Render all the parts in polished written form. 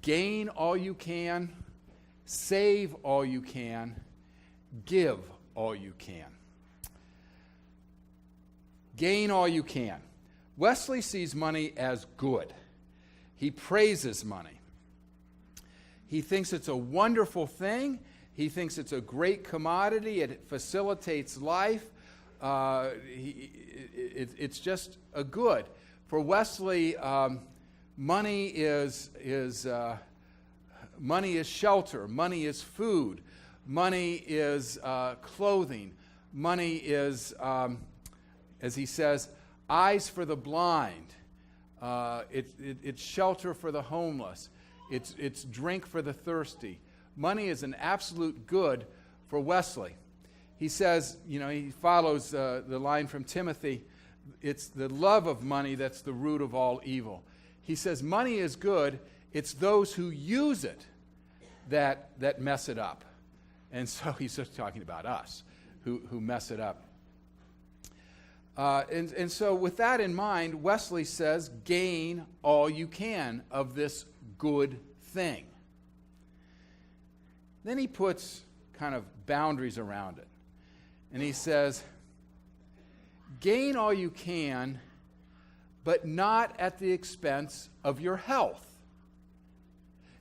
gain all you can, save all you can, give all you can. Gain all you can. Wesley sees money as good. He praises money. He thinks it's a wonderful thing. He thinks it's a great commodity. It facilitates life. It's just a good. For Wesley, money is shelter. Money is food. Money is clothing. Money is, as he says, eyes for the blind. It's shelter for the homeless. It's drink for the thirsty. Money is an absolute good for Wesley. He says, he follows the line from Timothy, it's the love of money that's the root of all evil. He says money is good, it's those who use it that mess it up. And so he's just talking about us who mess it up. And so with that in mind, Wesley says, gain all you can of this good thing. Then he puts kind of boundaries around it. And he says, gain all you can, but not at the expense of your health.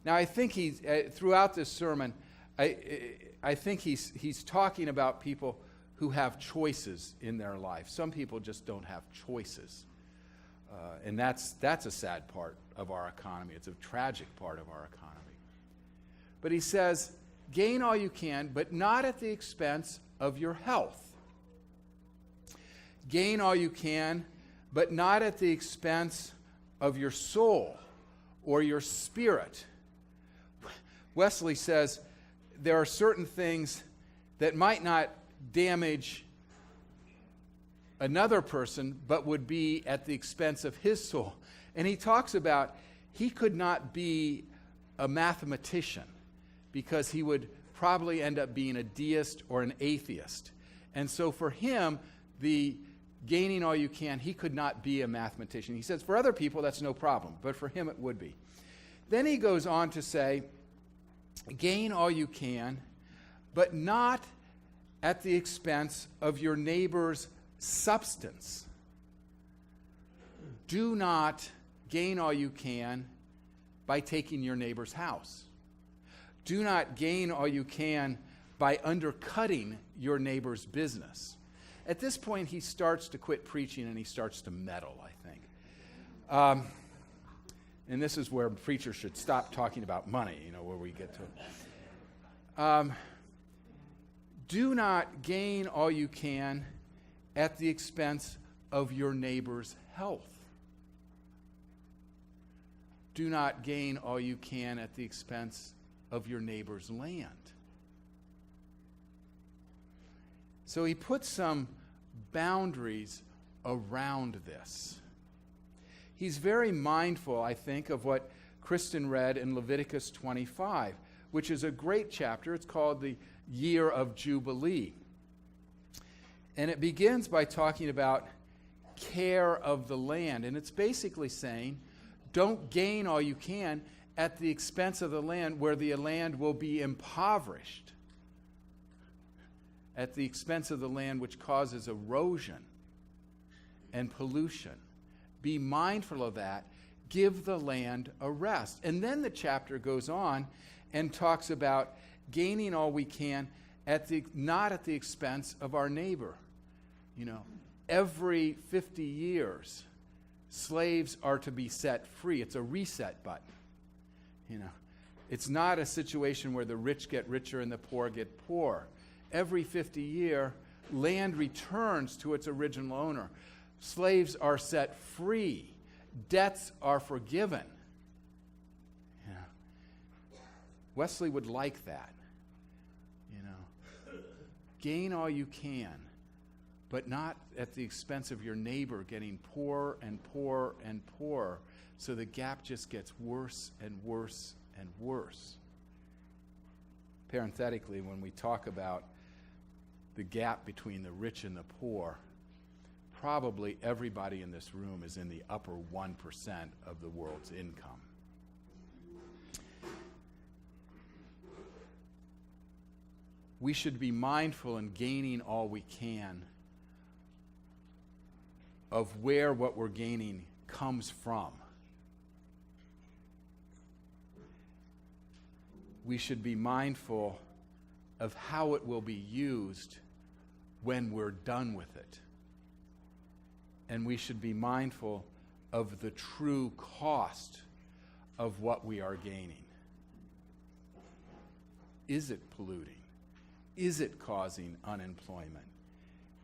Now, I think throughout this sermon, I think he's talking about people who have choices in their life. Some people just don't have choices. And that's a sad part of our economy. It's a tragic part of our economy. But he says, gain all you can, but not at the expense of your health. Gain all you can, but not at the expense of your soul or your spirit. Wesley says there are certain things that might not damage another person, but would be at the expense of his soul. And he talks about he could not be a mathematician because he would probably end up being a deist or an atheist. And so for him, the gaining all you can, he could not be a mathematician. He says for other people, that's no problem, but for him it would be. Then he goes on to say, gain all you can, but not at the expense of your neighbor's substance. Do not gain all you can by taking your neighbor's house. Do not gain all you can by undercutting your neighbor's business. At this point, he starts to quit preaching and he starts to meddle, I think. And this is where preachers should stop talking about money, where we get to it. Do not gain all you can at the expense of your neighbor's health. Do not gain all you can at the expense of your neighbor's land. So he puts some boundaries around this. He's very mindful, I think, of what Kristen read in Leviticus 25, which is a great chapter. It's called the Year of Jubilee. And it begins by talking about care of the land. And it's basically saying, don't gain all you can at the expense of the land where the land will be impoverished, at the expense of the land which causes erosion and pollution. Be mindful of that. Give the land a rest. And then the chapter goes on and talks about gaining all we can not at the expense of our neighbor. Every 50 years, slaves are to be set free. It's a reset button. It's not a situation where the rich get richer and the poor get poor. Every 50 years, land returns to its original owner. Slaves are set free. Debts are forgiven. Wesley would like that. Gain all you can, but not at the expense of your neighbor getting poorer and poorer and poorer, so the gap just gets worse and worse and worse. Parenthetically, when we talk about the gap between the rich and the poor, probably everybody in this room is in the upper 1% of the world's income. we should be mindful in gaining all we can of where what we're gaining comes from. We should be mindful of how it will be used when we're done with it. And we should be mindful of the true cost of what we are gaining. Is it polluting? Is it causing unemployment?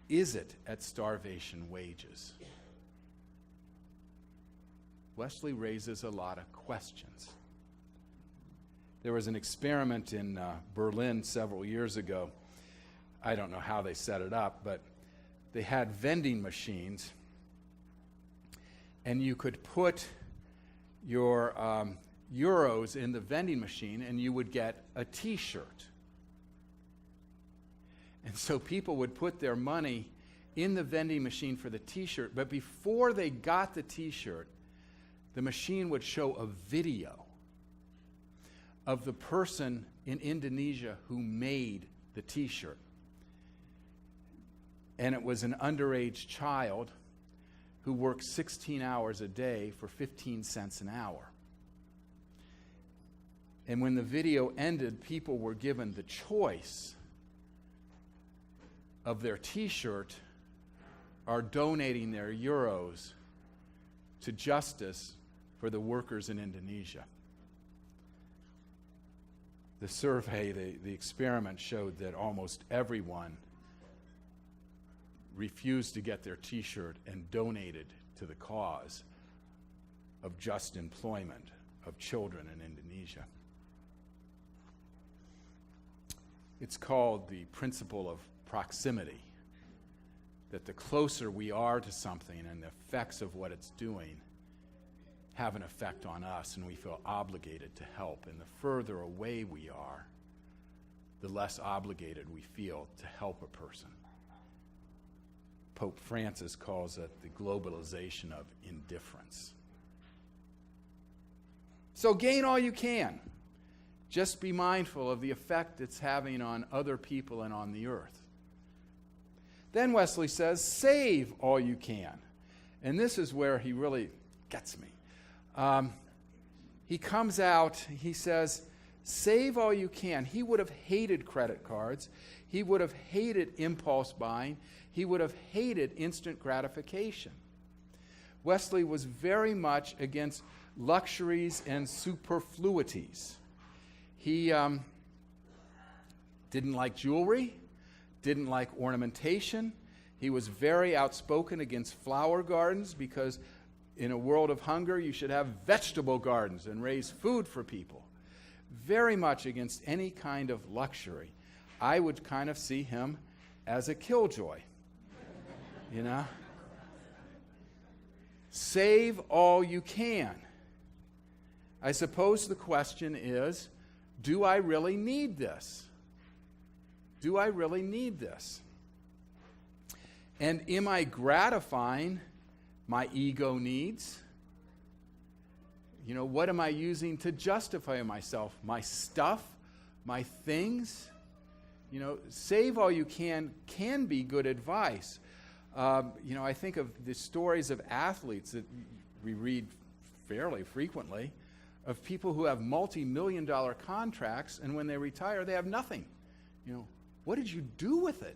Is it at starvation wages? Wesley raises a lot of questions. There was an experiment in Berlin several years ago. I don't know how they set it up, but they had vending machines, and you could put your euros in the vending machine, and you would get a T-shirt. And so people would put their money in the vending machine for the T-shirt, but before they got the T-shirt, the machine would show a video of the person in Indonesia who made the T-shirt. And it was an underage child who worked 16 hours a day for 15 cents an hour. And when the video ended, people were given the choice of their T-shirt or donating their euros to justice for the workers in Indonesia. The survey, the experiment showed that almost everyone refused to get their T-shirt and donated to the cause of just employment of children in Indonesia. It's called the principle of proximity, that the closer we are to something and the effects of what it's doing have an effect on us, and we feel obligated to help. And the further away we are, the less obligated we feel to help a person. Pope Francis calls it the globalization of indifference. So gain all you can. Just be mindful of the effect it's having on other people and on the earth. Then Wesley says, save all you can. And this is where he really gets me. He comes out, he says, save all you can. He would have hated credit cards. He would have hated impulse buying. He would have hated instant gratification. Wesley was very much against luxuries and superfluities. He didn't like jewelry, didn't like ornamentation. He was very outspoken against flower gardens because in a world of hunger, you should have vegetable gardens and raise food for people. Very much against any kind of luxury. I would kind of see him as a killjoy, you know? Save all you can. I suppose the question is, do I really need this? Do I really need this? And am I gratifying my ego needs? You know, what am I using to justify myself? My stuff? My things? You know, save all you can be good advice. You know, I think of the stories of athletes that we read fairly frequently, of people who have multi-million-dollar contracts, and when they retire, they have nothing. You know, what did you do with it?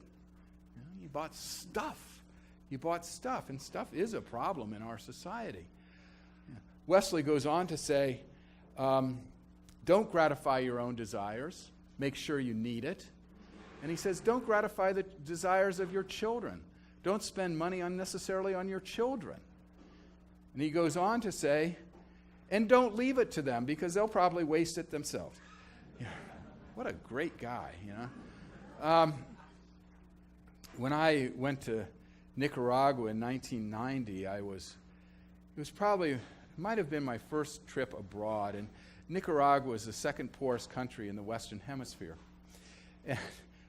You know, you bought stuff. You bought stuff, and stuff is a problem in our society. Wesley goes on to say, don't gratify your own desires. Make sure you need it. And he says, don't gratify the desires of your children. Don't spend money unnecessarily on your children. And he goes on to say, and don't leave it to them because they'll probably waste it themselves. Yeah, what a great guy, you know. When I went to Nicaragua in 1990, it might have been my first trip abroad, and Nicaragua is the second poorest country in the Western Hemisphere. And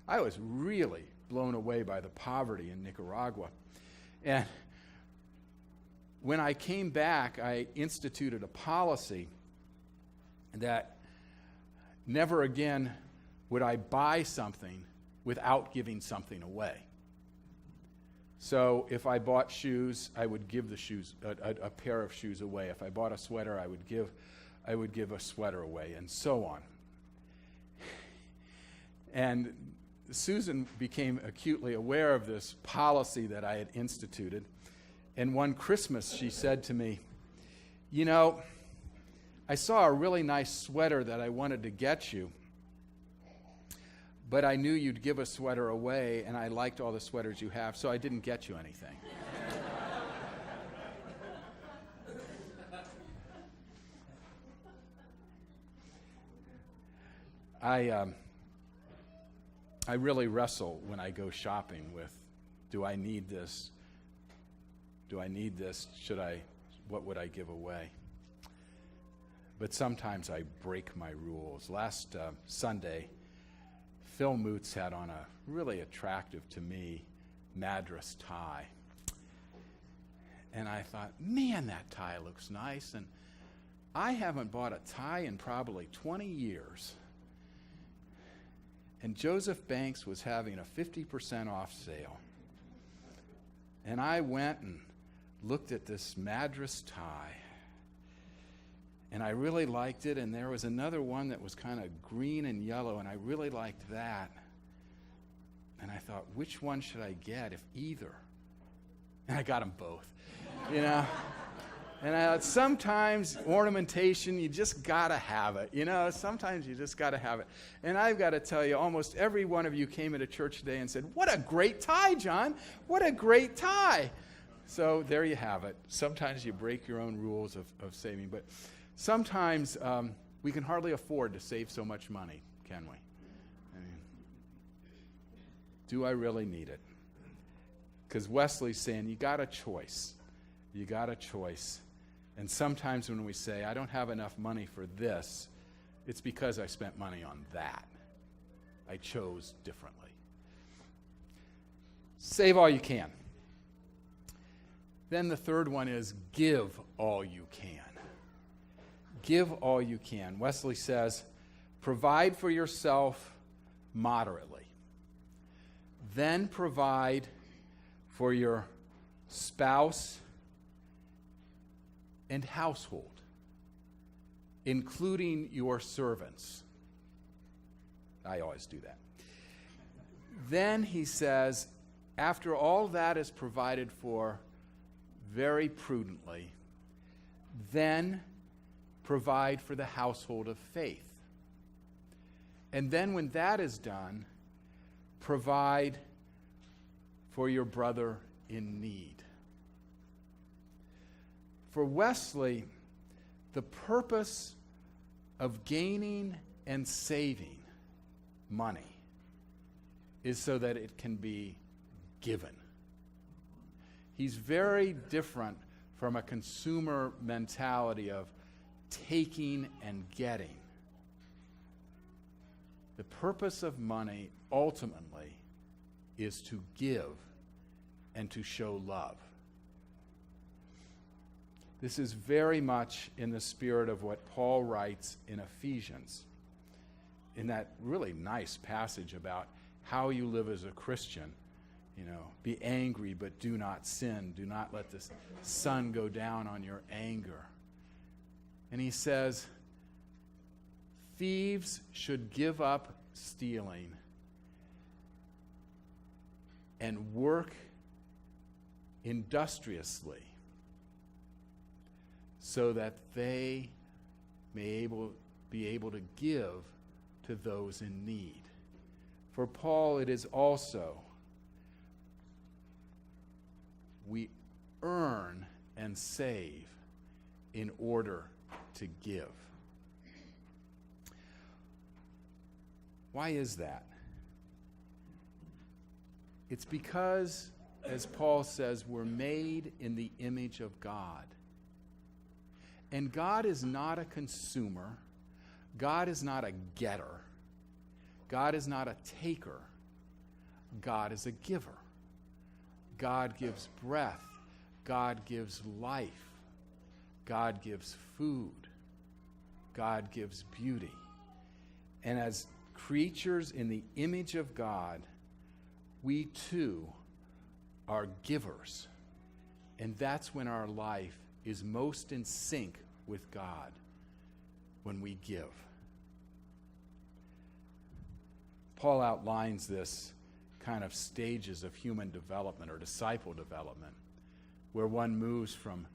I was really blown away by the poverty in Nicaragua. And when I came back, I instituted a policy that never again would I buy something without giving something away. So if I bought shoes, I would give the shoes, a pair of shoes away. If I bought a sweater, I would give a sweater away, and so on. And Susan became acutely aware of this policy that I had instituted. And one Christmas, she said to me, "You know, I saw a really nice sweater that I wanted to get you, but I knew you'd give a sweater away, and I liked all the sweaters you have, so I didn't get you anything." I really wrestle when I go shopping with, do I need this? Do I need this? What would I give away? But sometimes I break my rules. Last Sunday, Phil Moots had on a really attractive to me Madras tie. And I thought, man, that tie looks nice. And I haven't bought a tie in probably 20 years. And Joseph Banks was having a 50% off sale. And I went and looked at this Madras tie. And I really liked it, and there was another one that was kind of green and yellow, and I really liked that. And I thought, which one should I get, if either? And I got them both, you know. And I thought, sometimes ornamentation, you just got to have it, you know. Sometimes you just got to have it. And I've got to tell you, almost every one of you came into church today and said, "What a great tie, John. What a great tie." So there you have it. Sometimes you break your own rules of saving, but sometimes we can hardly afford to save so much money, can we? I mean, do I really need it? Because Wesley's saying, you got a choice. You got a choice. And sometimes when we say, I don't have enough money for this, it's because I spent money on that. I chose differently. Save all you can. Then the third one is give all you can. Give all you can. Wesley says, provide for yourself moderately. Then provide for your spouse and household, including your servants. I always do that. Then he says, after all that is provided for very prudently, then provide for the household of faith. And then when that is done, provide for your brother in need. For Wesley, the purpose of gaining and saving money is so that it can be given. He's very different from a consumer mentality of taking and getting. The purpose of money ultimately is to give and to show love. This is very much in the spirit of what Paul writes in Ephesians, in that really nice passage about how you live as a Christian. You know, be angry, but do not sin. Do not let the sun go down on your anger. And he says, thieves should give up stealing and work industriously so that they may be able to give to those in need. For Paul, it is also, we earn and save in order to give. Why is that? It's because, as Paul says, we're made in the image of God. And God is not a consumer. God is not a getter. God is not a taker. God is a giver. God gives breath. God gives life. God gives food. God gives beauty. And as creatures in the image of God, we too are givers. And that's when our life is most in sync with God, when we give. Paul outlines this kind of stages of human development or disciple development, where one moves from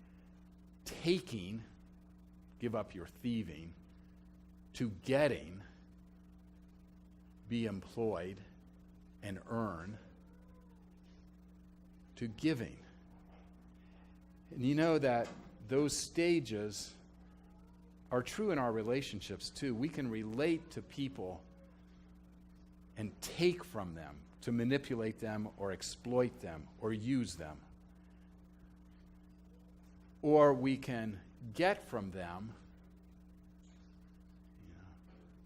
taking, give up your thieving, to getting, be employed and earn, to giving. And you know that those stages are true in our relationships too. We can relate to people and take from them, to manipulate them or exploit them or use them. Or we can get from them,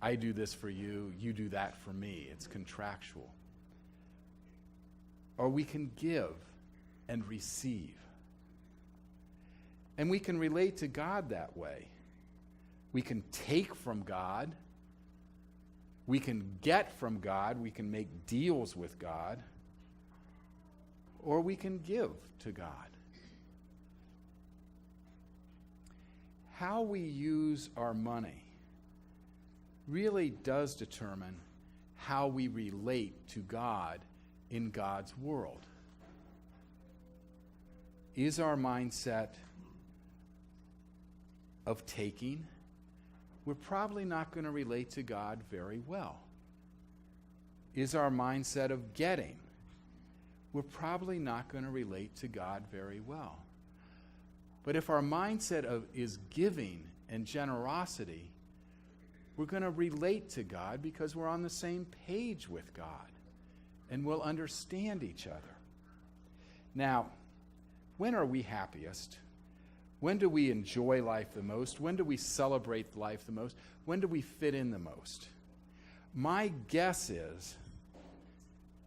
I do this for you, you do that for me. It's contractual. Or we can give and receive. And we can relate to God that way. We can take from God. We can get from God. We can make deals with God. Or we can give to God. How we use our money really does determine how we relate to God in God's world. Is our mindset of taking? We're probably not going to relate to God very well. Is our mindset of getting? We're probably not going to relate to God very well. But if our mindset is giving and generosity, we're going to relate to God because we're on the same page with God and we'll understand each other. Now, when are we happiest? When do we enjoy life the most? When do we celebrate life the most? When do we fit in the most? My guess is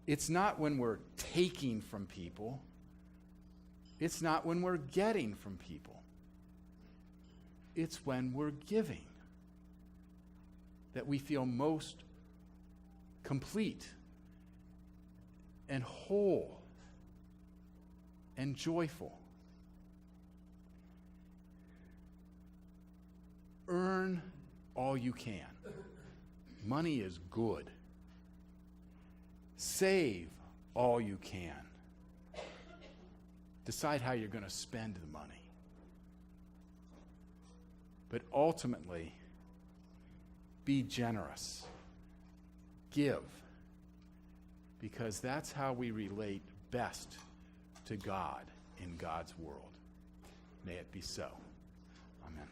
it's not when we're taking from people. It's not when we're getting from people. It's when we're giving that we feel most complete and whole and joyful. Earn all you can. Money is good. Save all you can. Decide how you're going to spend the money. But ultimately, be generous. Give. Because that's how we relate best to God in God's world. May it be so. Amen.